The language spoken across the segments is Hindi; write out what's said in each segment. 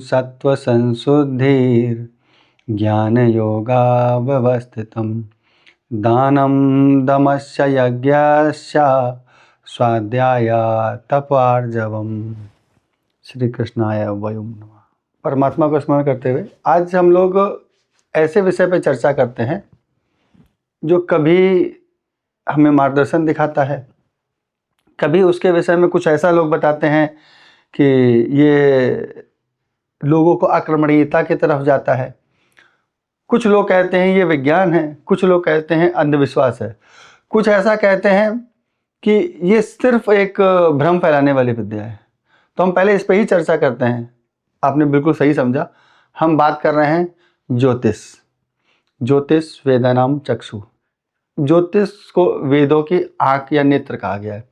सत्व संशुद्धिर ज्ञान योगावस्थितम दानम दमस्य यज्ञस्य स्वाध्याय तपार्जवम। श्री कृष्णाय वयम नमः। परमात्मा को स्मरण करते हुए आज हम लोग ऐसे विषय पर चर्चा करते हैं जो कभी हमें मार्गदर्शन दिखाता है, कभी उसके विषय में कुछ ऐसा लोग बताते हैं कि ये लोगों को आक्रमणीयता की तरफ जाता है। कुछ लोग कहते हैं ये विज्ञान है, कुछ लोग कहते हैं अंधविश्वास है, कुछ ऐसा कहते हैं कि ये सिर्फ एक भ्रम फैलाने वाली विद्या है। तो हम पहले इस पर ही चर्चा करते हैं। आपने बिल्कुल सही समझा, हम बात कर रहे हैं ज्योतिष। ज्योतिष वेदानाम चक्षु। ज्योतिष को वेदों की आंख या नेत्र कहा गया है,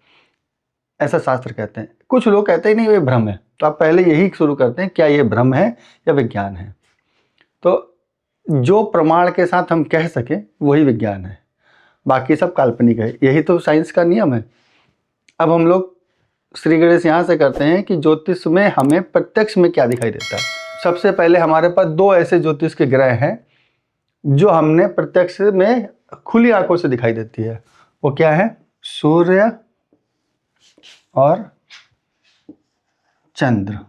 ऐसा शास्त्र कहते हैं। कुछ लोग कहते हैं नहीं ये भ्रम है। तो आप पहले यही शुरू करते हैं, क्या ये भ्रम है या विज्ञान है। तो जो प्रमाण के साथ हम कह सकें वही विज्ञान है, बाकी सब काल्पनिक है। यही तो साइंस का नियम है। अब हम लोग श्री गणेश यहाँ से करते हैं कि ज्योतिष में हमें प्रत्यक्ष में क्या दिखाई देता है। सबसे पहले हमारे पास दो ऐसे ज्योतिष के ग्रह हैं जो हमने प्रत्यक्ष में खुली आंखों से दिखाई देती है। वो क्या है? सूर्य और चंद्र।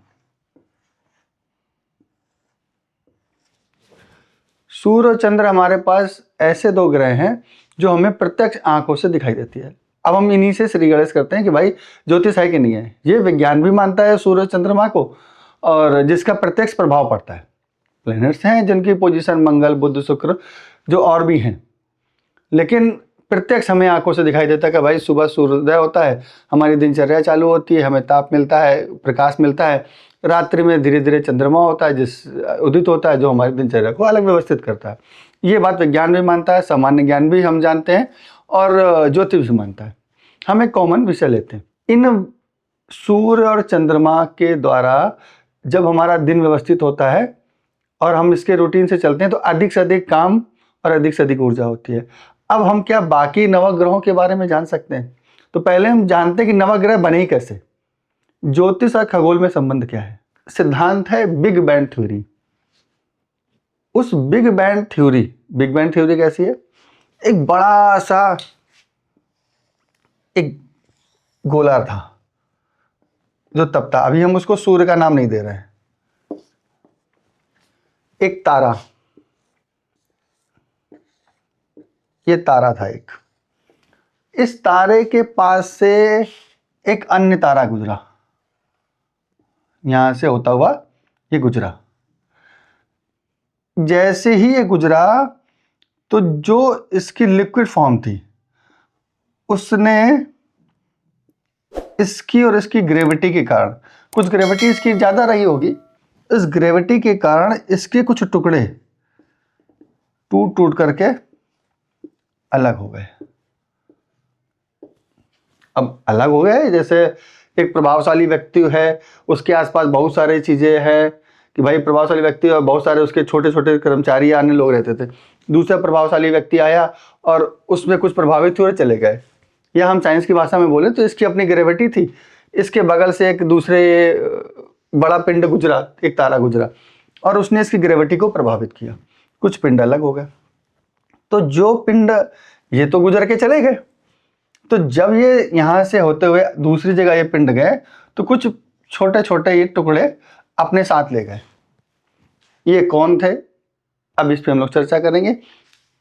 सूर्य और चंद्र हमारे पास ऐसे दो ग्रह हैं जो हमें प्रत्यक्ष आंखों से दिखाई देती है। अब हम इन्हीं से श्री गणेश करते हैं कि भाई ज्योतिष है कि नहीं है। ये विज्ञान भी मानता है सूर्य चंद्रमा को, और जिसका प्रत्यक्ष प्रभाव पड़ता है। प्लैनेट्स हैं जिनकी पोजीशन मंगल बुध शुक्र जो और भी हैं, लेकिन प्रत्यक्ष हमें आंखों से दिखाई देता है कि भाई सुबह सूर्योदय होता है, हमारी दिनचर्या चालू होती है, हमें ताप मिलता है, प्रकाश मिलता है। रात्रि में धीरे धीरे चंद्रमा होता है जिस उदित होता है, जो हमारी दिनचर्या को अलग व्यवस्थित करता है। ये बात विज्ञान भी मानता है, सामान्य ज्ञान भी हम जानते हैं, और ज्योतिष भी मानता है। हम एक कॉमन विषय लेते हैं। इन सूर्य और चंद्रमा के द्वारा जब हमारा दिन व्यवस्थित होता है और हम इसके रूटीन से चलते हैं तो अधिक से अधिक काम और अधिक से अधिक ऊर्जा होती है। अब हम क्या बाकी नवग्रहों के बारे में जान सकते हैं? तो पहले हम जानते हैं कि नवग्रह बने ही कैसे। ज्योतिष और खगोल में संबंध क्या है? सिद्धांत है बिग बैंग थ्योरी। उस बिग बैंग थ्योरी कैसी है? एक बड़ा सा एक गोला था जो तब था, अभी हम उसको सूर्य का नाम नहीं दे रहे हैं। एक तारा, ये तारा था एक। इस तारे के पास से एक अन्य तारा गुजरा, यहां से होता हुआ ये गुजरा। जैसे ही ये गुजरा तो जो इसकी लिक्विड फॉर्म थी उसने इसकी और इसकी ग्रेविटी के कारण, कुछ ग्रेविटी इसकी ज्यादा रही होगी, इस ग्रेविटी के कारण इसके कुछ टुकड़े टूट टूट करके अलग हो गए। अब अलग हो गए जैसे एक प्रभावशाली व्यक्ति है, उसके आसपास बहुत सारी चीजें हैं कि भाई प्रभावशाली व्यक्ति और बहुत सारे उसके छोटे छोटे कर्मचारी अन्य लोग रहते थे। दूसरा प्रभावशाली व्यक्ति आया और उसमें कुछ प्रभावित हुए चले गए। या हम साइंस की भाषा में बोले तो इसकी अपनी ग्रेविटी थी। इसके बगल से एक दूसरे बड़ा पिंड गुजरा, एक तारा गुजरा, और उसने इसकी ग्रेविटी को प्रभावित किया, कुछ पिंड अलग हो गए। तो जो पिंड ये तो गुजर के चले गए, तो जब ये यहां से होते हुए दूसरी जगह ये पिंड गए तो कुछ छोटे छोटे ये टुकड़े अपने साथ ले गए। ये कौन थे? अब इस पे हम लोग चर्चा करेंगे।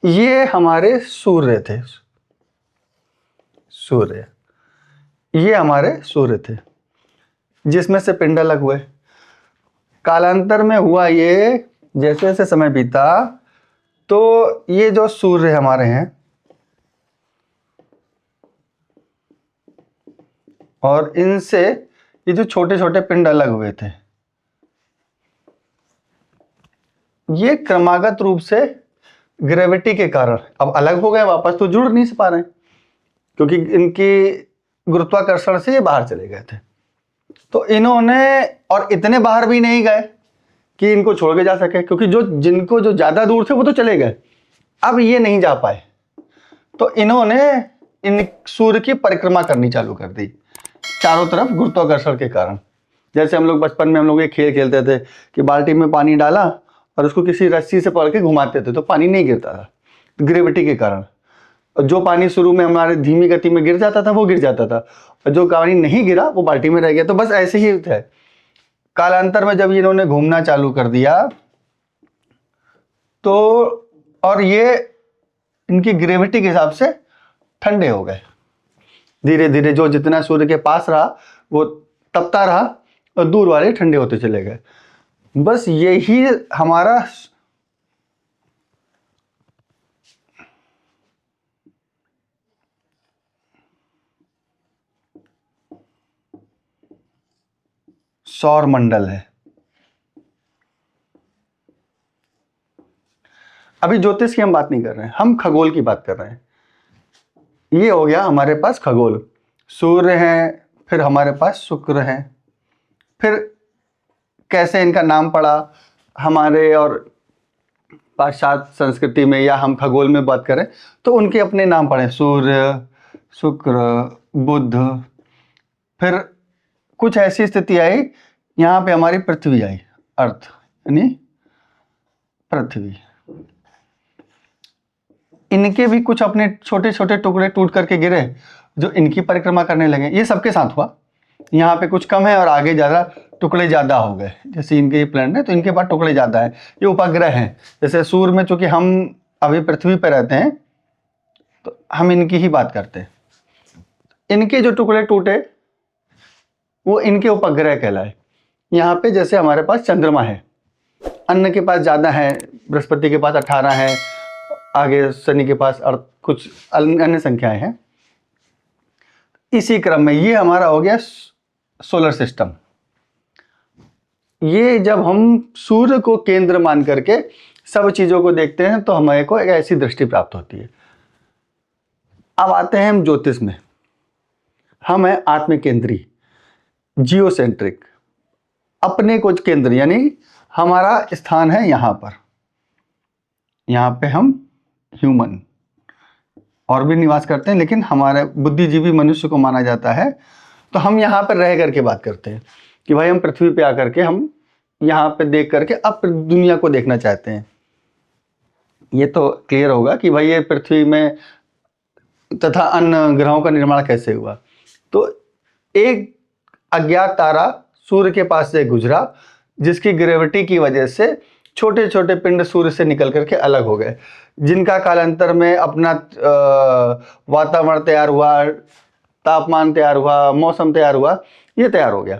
ये हमारे सूर्य थे। सूर्य, ये हमारे सूर्य थे जिसमें से पिंड अलग हुए। कालांतर में हुआ ये, जैसे जैसे समय बीता तो ये जो सूर्य हमारे हैं और इनसे ये जो छोटे छोटे पिंड अलग हुए थे, ये क्रमागत रूप से ग्रेविटी के कारण अब अलग हो गए, वापस तो जुड़ नहीं पा रहे क्योंकि इनकी गुरुत्वाकर्षण से ये बाहर चले गए थे। तो इन्होंने, और इतने बाहर भी नहीं गए कि इनको छोड़ के जा सके, क्योंकि जिनको जो ज्यादा दूर थे वो तो चले गए, अब ये नहीं जा पाए। तो इन्होंने इन सूर्य की परिक्रमा करनी चालू कर दी चारों तरफ गुरुत्वाकर्षण के कारण। जैसे हम लोग बचपन में हम लोग ये खेल खेलते थे कि बाल्टी में पानी डाला और उसको किसी रस्सी से पकड़ के घुमाते थे तो पानी नहीं गिरता था ग्रेविटी के कारण। और जो पानी शुरू में हमारे धीमी गति में गिर जाता था वो गिर जाता था, और जो पानी नहीं गिरा वो बाल्टी में रह गया। तो बस ऐसे ही है। कालांतर में जब इन्होंने घूमना चालू कर दिया तो और ये इनकी ग्रेविटी के हिसाब से ठंडे हो गए। धीरे धीरे जो जितना सूर्य के पास रहा वो तपता रहा और दूर वाले ठंडे होते चले गए। बस यही हमारा सौर मंडल है। अभी ज्योतिष की हम बात नहीं कर रहे हैं, हम खगोल की बात कर रहे हैं। ये हो गया हमारे पास खगोल, सूर्य हैं, फिर हमारे पास शुक्र हैं, फिर कैसे इनका नाम पड़ा हमारे और पाश्चात्य संस्कृति में या हम खगोल में बात करें तो उनके अपने नाम पड़े, सूर्य, शुक्र, बुध। फिर कुछ ऐसी स्थिति आई यहाँ पे हमारी पृथ्वी आई, अर्थ यानी पृथ्वी। इनके भी कुछ अपने छोटे छोटे टुकड़े टूट करके गिरे जो इनकी परिक्रमा करने लगे। ये सबके साथ हुआ, यहाँ पे कुछ कम है और आगे ज़्यादा टुकड़े ज़्यादा हो गए। जैसे इनके प्लैनेट है तो इनके पास टुकड़े ज़्यादा हैं। ये उपग्रह हैं, जैसे सूर्य में चूंकि हम अभी पृथ्वी पर रहते हैं तो हम इनकी ही बात करते हैं। इनके जो टुकड़े टूटे वो इनके उपग्रह कहलाए। यहाँ पे जैसे हमारे पास चंद्रमा है, अन्य के पास ज़्यादा है, बृहस्पति के पास 18 है, आगे शनि के पास कुछ अन्य संख्याएं हैं। इसी क्रम में ये हमारा हो गया सोलर सिस्टम। ये जब हम सूर्य को केंद्र मान करके सब चीजों को देखते हैं तो हमें को एक ऐसी दृष्टि प्राप्त होती है। अब आते हैं हम ज्योतिष में। हम है आत्म केंद्री, जियोसेंट्रिक, अपने को केंद्र, यानी हमारा स्थान है यहाँ पर। यहाँ पे हम ह्यूमन और भी निवास करते हैं, लेकिन हमारे बुद्धिजीवी मनुष्य को माना जाता है। तो हम यहाँ पर रह करके बात करते हैं कि भाई हम पृथ्वी पे आकर के हम यहाँ पे देख करके अब दुनिया को देखना चाहते हैं। ये तो क्लियर होगा कि भाई ये पृथ्वी में तथा अन्य ग्रहों का निर्माण कैसे हुआ। तो एक अज्ञात तारा सूर्य के पास से गुजरा जिसकी ग्रेविटी की वजह से छोटे छोटे पिंड सूर्य से निकल करके अलग हो गए, जिनका कालांतर में अपना वातावरण तैयार हुआ, तापमान तैयार हुआ, मौसम तैयार हुआ, ये तैयार हो गया,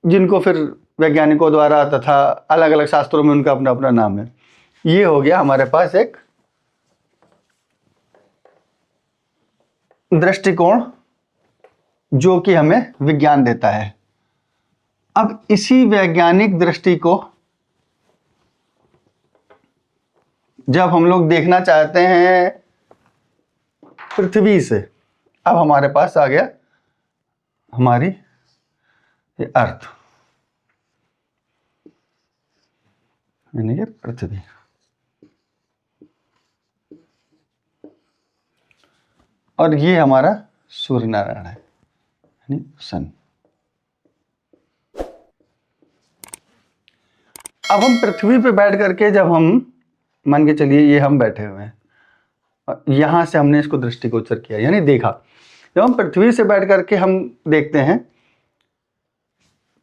जिनको फिर वैज्ञानिकों द्वारा तथा अलग अलग शास्त्रों में उनका अपना अपना नाम है। ये हो गया हमारे पास एक दृष्टिकोण जो कि हमें विज्ञान देता है। अब इसी वैज्ञानिक दृष्टि को जब हम लोग देखना चाहते हैं पृथ्वी से, अब हमारे पास आ गया हमारी ये अर्थ यानी कि पृथ्वी। और ये हमारा सूर्य नारायण है यानी सन। अब हम पृथ्वी पे बैठ करके जब हम मान के चलिए ये हम बैठे हुए हैं, यहां से हमने इसको दृष्टिगोचर किया यानी देखा। जब हम पृथ्वी से बैठ करके हम देखते हैं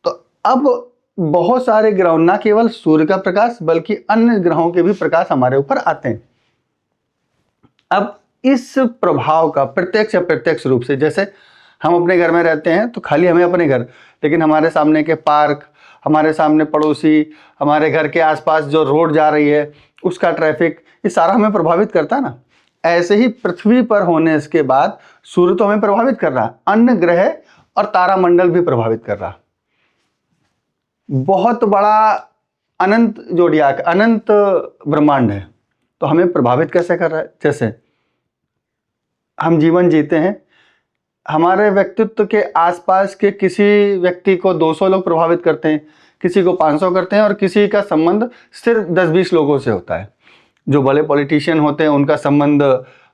तो अब बहुत सारे ग्रह, ना केवल सूर्य का प्रकाश बल्कि अन्य ग्रहों के भी प्रकाश हमारे ऊपर आते हैं। अब इस प्रभाव का प्रत्यक्ष या अप्रत्यक्ष रूप से, जैसे हम अपने घर में रहते हैं तो खाली हमें अपने घर, लेकिन हमारे सामने के पार्क, हमारे सामने पड़ोसी, हमारे घर के आसपास जो रोड जा रही है उसका ट्रैफिक, ये सारा हमें प्रभावित करता है ना। ऐसे ही पृथ्वी पर होने के बाद सूर्य तो हमें प्रभावित कर रहा है, अन्य ग्रह और तारामंडल भी प्रभावित कर रहा। बहुत बड़ा अनंत जोडियाक, अनंत ब्रह्मांड है, तो हमें प्रभावित कैसे कर रहा है। जैसे हम जीवन जीते हैं, हमारे व्यक्तित्व के आसपास के किसी व्यक्ति को 200 लोग प्रभावित करते हैं, किसी को 500 करते हैं, और किसी का संबंध सिर्फ 10-20 लोगों से होता है। जो बड़े पॉलिटिशियन होते हैं उनका संबंध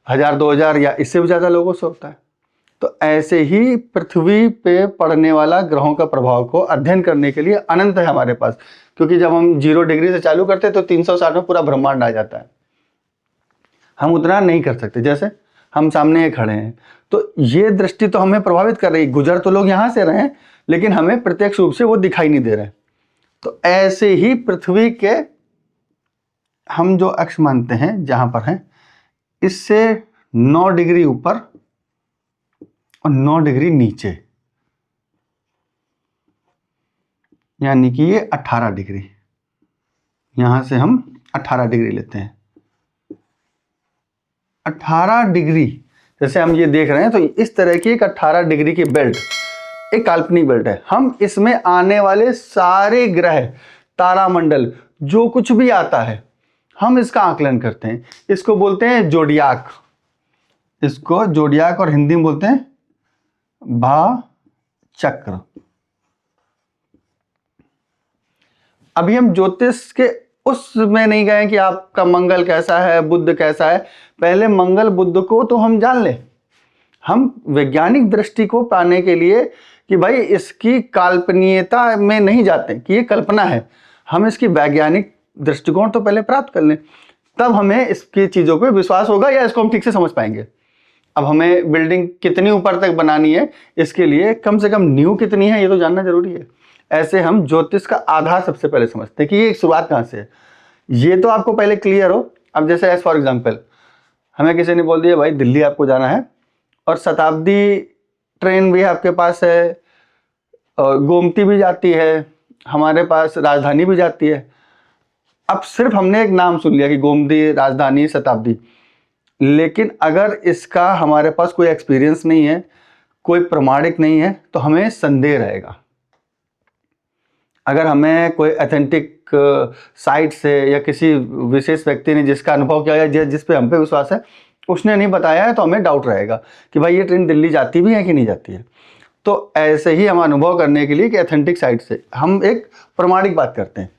1000-2000 या इससे भी ज़्यादा लोगों से होता है। तो ऐसे ही पृथ्वी पे पड़ने वाला ग्रहों का प्रभाव को अध्ययन करने के लिए अनंत है हमारे पास, क्योंकि जब हम 0 डिग्री से चालू करते हैं तो 360 में पूरा ब्रह्मांड आ जाता है। हम उतना नहीं कर सकते, जैसे हम सामने खड़े हैं तो ये दृष्टि तो हमें प्रभावित कर रही है, गुजर तो लोग यहाँ से रहे हैं लेकिन हमें प्रत्यक्ष रूप से वो दिखाई नहीं दे रहे। तो ऐसे ही पृथ्वी के हम जो अक्ष मानते हैं जहां पर हैं, इससे 9 डिग्री ऊपर और 9 डिग्री नीचे, यानी कि ये 18 डिग्री, यहां से हम 18 डिग्री लेते हैं। 18 डिग्री जैसे हम ये देख रहे हैं तो इस तरह की एक 18 डिग्री की बेल्ट एक काल्पनिक बेल्ट है। हम इसमें आने वाले सारे ग्रह, तारामंडल, जो कुछ भी आता है हम इसका आकलन करते हैं। इसको बोलते हैं जोडियाक, इसको जोडियाक और हिंदी में बोलते हैं भा चक्र। अभी हम ज्योतिष के उसमें नहीं गए कि आपका मंगल कैसा है, बुध कैसा है। पहले मंगल बुध को तो हम जान लें। हम वैज्ञानिक दृष्टि को पाने के लिए कि भाई इसकी काल्पनीयता में नहीं जाते कि ये कल्पना है, हम इसकी वैज्ञानिक दृष्टिकोण तो पहले प्राप्त कर लें, तब हमें इसकी चीज़ों पे विश्वास होगा या इसको हम ठीक से समझ पाएंगे। अब हमें बिल्डिंग कितनी ऊपर तक बनानी है, इसके लिए कम से कम नींव कितनी है ये तो जानना जरूरी है। ऐसे हम ज्योतिष का आधार सबसे पहले समझते हैं कि ये शुरुआत कहाँ से है, ये तो आपको पहले क्लियर हो। अब जैसे एज फॉर एग्जाम्पल हमें किसी ने बोल दिया भाई दिल्ली आपको जाना है और शताब्दी ट्रेन भी आपके पास है, गोमती भी जाती है, हमारे पास राजधानी भी जाती है। अब सिर्फ हमने एक नाम सुन लिया कि गोमती, राजधानी, शताब्दी, लेकिन अगर इसका हमारे पास कोई एक्सपीरियंस नहीं है, कोई प्रमाणिक नहीं है, तो हमें संदेह रहेगा। अगर हमें कोई ऑथेंटिक साइट से या किसी विशेष व्यक्ति ने जिसका अनुभव किया या जिस पे हम पे विश्वास है उसने नहीं बताया है, तो हमें डाउट रहेगा कि भाई ये ट्रेन दिल्ली जाती भी है कि नहीं जाती है। तो ऐसे ही हम अनुभव करने के लिए कि ऑथेंटिक साइट से हम एक प्रमाणिक बात करते हैं।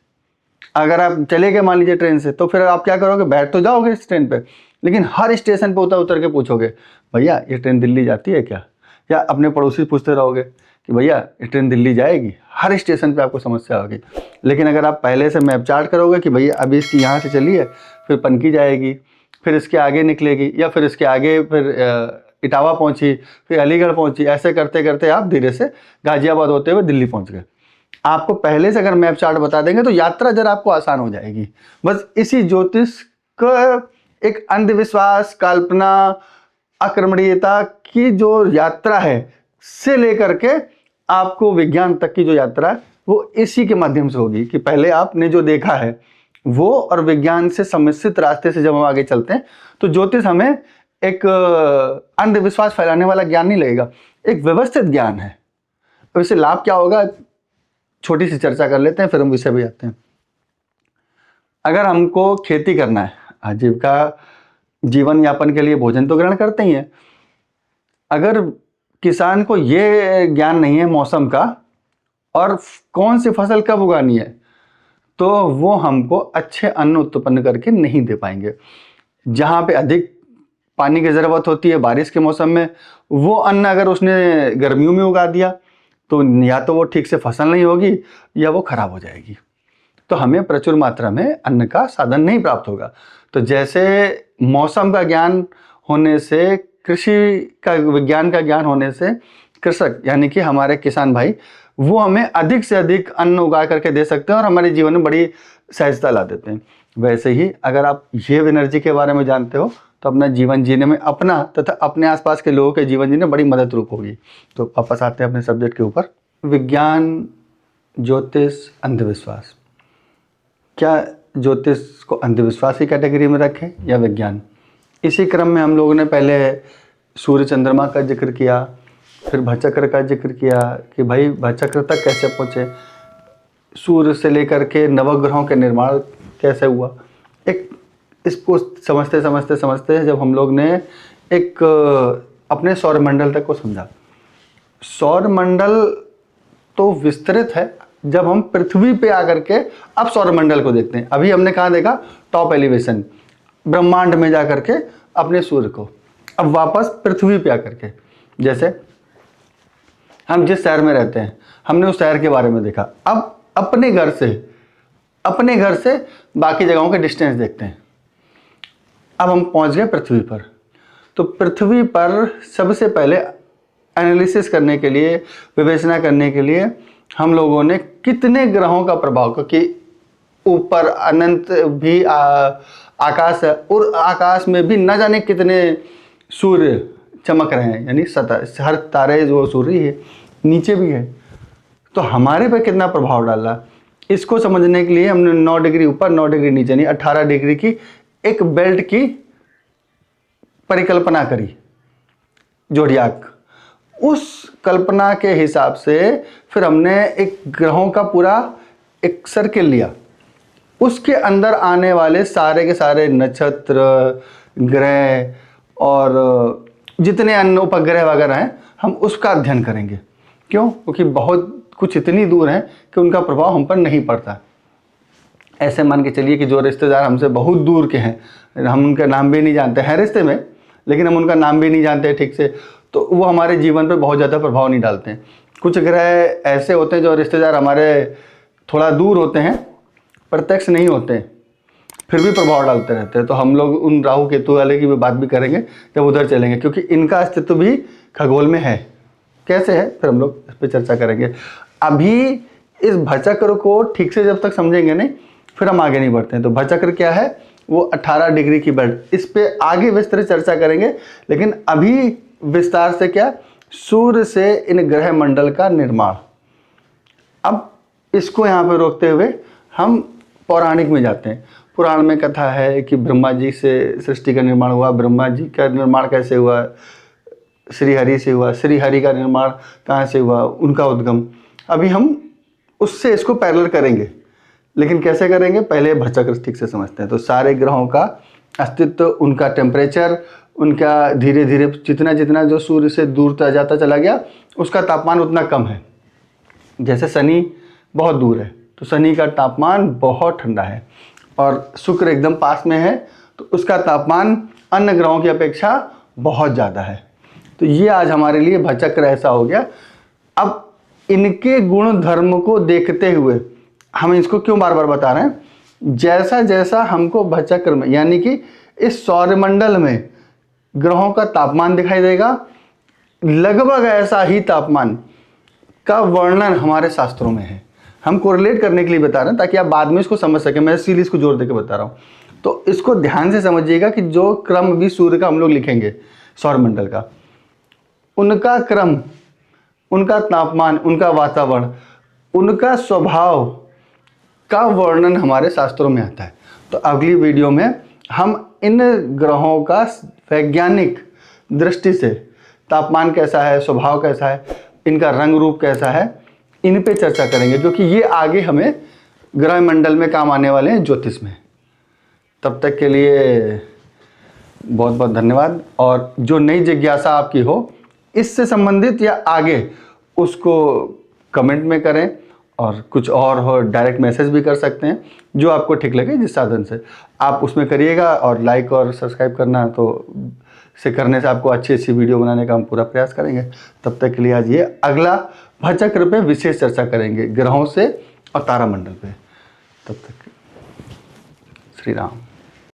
अगर आप चले गए मान लीजिए ट्रेन से, तो फिर आप क्या करोगे, बैठ तो जाओगे इस ट्रेन पे, लेकिन हर स्टेशन पे उतर उतर के पूछोगे भैया ये ट्रेन दिल्ली जाती है क्या, या अपने पड़ोसी पूछते रहोगे कि भैया ये ट्रेन दिल्ली जाएगी। हर स्टेशन पे आपको समस्या होगी। लेकिन अगर आप पहले से मैप चार्ट करोगे कि भैया अभी इसकी यहाँ से चली है, फिर पनकी जाएगी, फिर इसके आगे निकलेगी, या फिर इसके आगे फिर इटावा पहुँची, फिर अलीगढ़ पहुँची, ऐसे करते करते आप धीरे से गाजियाबाद होते हुए दिल्ली पहुँच गए। आपको पहले से अगर मैप चार्ट बता देंगे तो यात्रा जरा आपको आसान हो जाएगी। बस इसी ज्योतिष का एक अंधविश्वास, कल्पना, अक्रमणीयता की जो यात्रा है से लेकर के आपको विज्ञान तक की जो यात्रा है वो इसी के माध्यम से होगी कि पहले आपने जो देखा है वो, और विज्ञान से सम्मिश्रित रास्ते से जब हम आगे चलते हैं तो ज्योतिष हमें एक अंधविश्वास फैलाने वाला ज्ञान नहीं लगेगा, एक व्यवस्थित ज्ञान है। तो इससे लाभ क्या होगा, छोटी सी चर्चा कर लेते हैं फिर हम विषय पे जाते हैं। अगर हमको खेती करना है, आजीविका, जीवन यापन के लिए भोजन तो ग्रहण करते ही हैं, अगर किसान को ये ज्ञान नहीं है मौसम का और कौन सी फसल कब उगानी है, तो वो हमको अच्छे अन्न उत्पन्न करके नहीं दे पाएंगे। जहाँ पे अधिक पानी की ज़रूरत होती है बारिश के मौसम में, वो अन्न अगर उसने गर्मियों में उगा दिया तो या तो वो ठीक से फसल नहीं होगी या वो खराब हो जाएगी। तो हमें प्रचुर मात्रा में अन्न का साधन नहीं प्राप्त होगा। तो जैसे मौसम का ज्ञान होने से, कृषि का विज्ञान का ज्ञान होने से कृषक यानी कि हमारे किसान भाई वो हमें अधिक से अधिक अन्न उगा करके दे सकते हैं और हमारे जीवन में बड़ी सहजता ला देते हैं। वैसे ही अगर आप ये एनर्जी के बारे में जानते हो तो अपना जीवन जीने में, अपना तथा अपने आसपास के लोगों के जीवन जीने में बड़ी मदद रूप होगी। तो वापस आते हैं अपने सब्जेक्ट के ऊपर। विज्ञान, ज्योतिष, अंधविश्वास। क्या ज्योतिष को अंधविश्वास की कैटेगरी में रखें या विज्ञान? इसी क्रम में हम लोगों ने पहले सूर्य चंद्रमा का जिक्र किया, फिर भचक्र का जिक्र किया कि भाई भचक्र तक कैसे पहुँचे, सूर्य से लेकर के नवग्रहों के निर्माण कैसे हुआ। एक इसको समझते समझते समझते जब हम लोग ने एक अपने सौरमंडल तक को समझा। सौरमंडल तो विस्तृत है, जब हम पृथ्वी पे आकर के अब सौरमंडल को देखते हैं। अभी हमने कहाँ देखा, टॉप एलिवेशन, ब्रह्मांड में जा करके अपने सूर्य को, अब वापस पृथ्वी पे आकर के। जैसे हम जिस शहर में रहते हैं, हमने उस शहर के बारे में देखा। अब अपने घर से बाकी जगहों के डिस्टेंस देखते हैं। अब हम पहुंच गए पृथ्वी पर। तो पृथ्वी पर सबसे पहले एनालिसिस करने के लिए, विवेचना करने के लिए हम लोगों ने कितने ग्रहों का प्रभाव, क्योंकि ऊपर अनंत भी आकाश है और आकाश में भी न जाने कितने सूर्य चमक रहे हैं, यानी हर तारे जो सूर्य है नीचे भी है, तो हमारे पे कितना प्रभाव डाला, इसको समझने के लिए हमने 9 डिग्री ऊपर 9 डिग्री नीचे, नहीं 18 डिग्री की एक बेल्ट की परिकल्पना करी, जोडियाक। उस कल्पना के हिसाब से फिर हमने एक ग्रहों का पूरा एक सर्किल लिया, उसके अंदर आने वाले सारे के सारे नक्षत्र, ग्रह और जितने अन्य उपग्रह वगैरह हैं, हम उसका अध्ययन करेंगे। क्यों? क्योंकि बहुत कुछ इतनी दूर है कि उनका प्रभाव हम पर नहीं पड़ता। ऐसे मान के चलिए कि जो रिश्तेदार हमसे बहुत दूर के हैं, हम उनका नाम भी नहीं जानते हैं रिश्ते में, लेकिन हम उनका नाम भी नहीं जानते ठीक से, तो वो हमारे जीवन पर बहुत ज़्यादा प्रभाव नहीं डालते हैं। कुछ ग्रह ऐसे होते हैं जो रिश्तेदार हमारे थोड़ा दूर होते हैं, प्रत्यक्ष नहीं होते हैं, फिर भी प्रभाव डालते रहते हैं। तो हम लोग उन राहु केतु वाले की भी बात भी करेंगे जब उधर चलेंगे, क्योंकि इनका अस्तित्व भी खगोल में है। कैसे है फिर हम लोग इस पर चर्चा करेंगे। अभी इस भचक्र को ठीक से जब तक समझेंगे नहीं, फिर हम आगे नहीं बढ़ते हैं। तो भचक्र क्या है? वो 18 डिग्री की बेल्ट, इस पे आगे विस्तृत चर्चा करेंगे। लेकिन अभी विस्तार से क्या, सूर्य से इन ग्रह मंडल का निर्माण। अब इसको यहाँ पे रोकते हुए हम पौराणिक में जाते हैं। पुराण में कथा है कि ब्रह्मा जी से सृष्टि का निर्माण हुआ। ब्रह्मा जी का निर्माण कैसे हुआ? श्री हरि से हुआ। श्री हरि का निर्माण कहाँ से हुआ? उनका उद्गम। अभी हम उससे इसको पैरेलल करेंगे, लेकिन कैसे करेंगे? पहले भचक्र ठीक से समझते हैं। तो सारे ग्रहों का अस्तित्व, उनका टेम्परेचर, उनका धीरे धीरे जितना जितना जो सूर्य से दूर जाता चला गया, उसका तापमान उतना कम है। जैसे शनि बहुत दूर है तो शनि का तापमान बहुत ठंडा है, और शुक्र एकदम पास में है तो उसका तापमान अन्य ग्रहों की अपेक्षा बहुत ज़्यादा है। तो ये आज हमारे लिए भचक्र ऐसा हो गया। अब इनके गुण धर्म को देखते हुए हम इसको क्यों बार बार बता रहे हैं? जैसा जैसा हमको भचक्र में, यानी कि इस सौरमंडल में ग्रहों का तापमान दिखाई देगा, लगभग ऐसा ही तापमान का वर्णन हमारे शास्त्रों में है। हम कोरिलेट करने के लिए बता रहे हैं ताकि आप बाद में इसको समझ सकें। मैं इसीलिए इसको जोर देकर बता रहा हूँ। तो इसको ध्यान से समझिएगा कि जो क्रम भी सूर्य का हम लोग लिखेंगे सौरमंडल का, उनका क्रम, उनका तापमान, उनका वातावरण, उनका स्वभाव का वर्णन हमारे शास्त्रों में आता है। तो अगली वीडियो में हम इन ग्रहों का वैज्ञानिक दृष्टि से तापमान कैसा है, स्वभाव कैसा है, इनका रंग रूप कैसा है, इन पे चर्चा करेंगे, क्योंकि ये आगे हमें ग्रह मंडल में काम आने वाले हैं, ज्योतिष में। तब तक के लिए बहुत बहुत धन्यवाद। और जो नई जिज्ञासा आपकी हो इससे संबंधित या आगे, उसको कमेंट में करें, और कुछ और हो डायरेक्ट मैसेज भी कर सकते हैं, जो आपको ठीक लगे जिस साधन से आप उसमें करिएगा। और लाइक और सब्सक्राइब करना तो से करने से आपको अच्छी अच्छी वीडियो बनाने का हम पूरा प्रयास करेंगे। तब तक के लिए आज ये अगला भचक्र पे विशेष चर्चा करेंगे, ग्रहों से और तारामंडल पे। तब तक श्री राम।